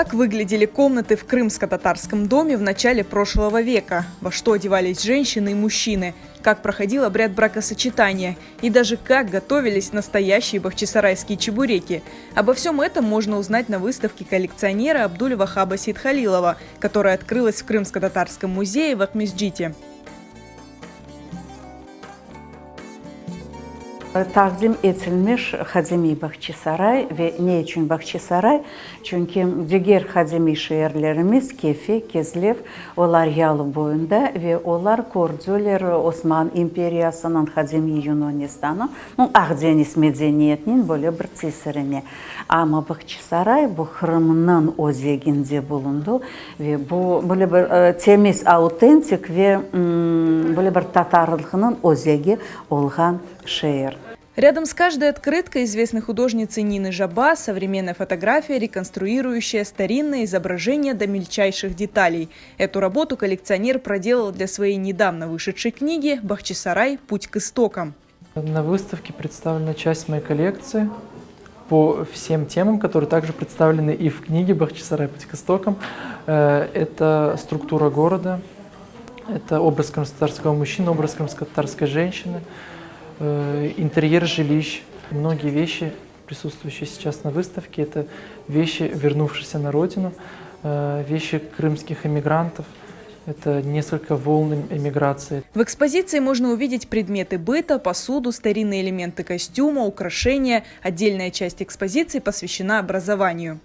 Как выглядели комнаты в крымско-татарском доме в начале прошлого века? Во что одевались женщины и мужчины? Как проходил обряд бракосочетания? И даже как готовились настоящие бахчисарайские чебуреки? Обо всем этом можно узнать на выставке коллекционера Абдуль-Вахаба Сейдхалилова, которая открылась в Крымско-татарском музее в Акмесджите. Takdim edilmiş Hadimi Bahçesaray ve ne için Bahçesaray? Çünkü diğer Hadimi şehirlerimiz Kefi, Kezlev, onlar yalı boyunda ve onlar kurdular Osmanlı İmperiyasının Hadimi Yunanistanı, Akdeniz medeniyetinin böyle bir tesirini. Ama Bahçesaray bu Kırım'ın özeginde bulundu ve bu böyle bir temiz, autentik ve böyle bir Tatarlığının özegi olan şehir. Рядом с каждой открыткой известной художницы Нины Жаба современная фотография, реконструирующая старинное изображение до мельчайших деталей. Эту работу коллекционер проделал для своей недавно вышедшей книги «Бахчисарай. Путь к истокам». На выставке представлена часть моей коллекции по всем темам, которые также представлены и в книге «Бахчисарай. Путь к истокам». Это структура города, это образ крымско-татарского мужчины, образ крымско-татарской женщины, интерьер жилищ. Многие вещи, присутствующие сейчас на выставке, это вещи, вернувшиеся на родину, вещи крымских эмигрантов. Это несколько волн эмиграции. В экспозиции можно увидеть предметы быта, посуду, старинные элементы костюма, украшения. Отдельная часть экспозиции посвящена образованию.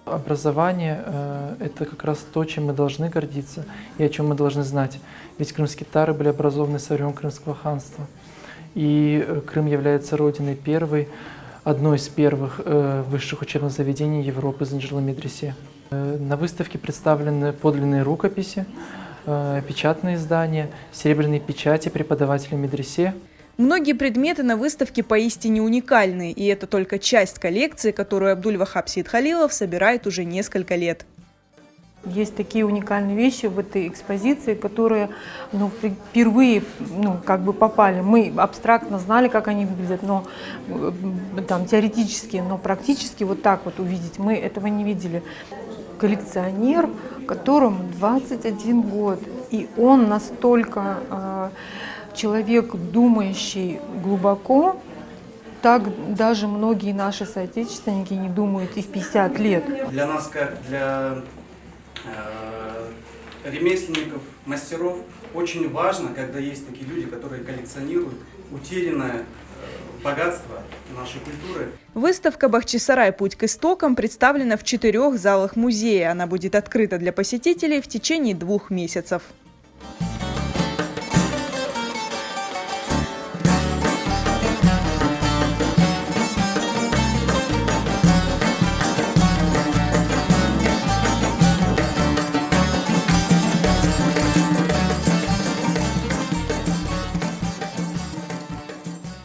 Образование – это как раз то, чем мы должны гордиться и о чем мы должны знать. Ведь крымские татары были образованы со времен Крымского ханства. И Крым является родиной одной из первых высших учебных заведений Европы Занджарла Медресе. На выставке представлены подлинные рукописи, печатные издания, серебряные печати преподавателей медресе. Многие предметы на выставке поистине уникальны, и это только часть коллекции, которую Абдуль-Вахаб Сейдхалилов собирает уже несколько лет. Есть такие уникальные вещи в этой экспозиции, которые впервые попали. Мы абстрактно знали, как они выглядят, но теоретически, но практически вот так вот увидеть мы этого не видели. Коллекционер, которому 21 год, и он настолько человек, думающий глубоко, так даже многие наши соотечественники не думают и в 50 лет. Для нас, как для ремесленников, мастеров, очень важно, когда есть такие люди, которые коллекционируют утерянное богатство нашей культуры. Выставка «Бахчисарай. Путь к истокам» представлена в 4 залах музея. Она будет открыта для посетителей в течение 2 месяцев.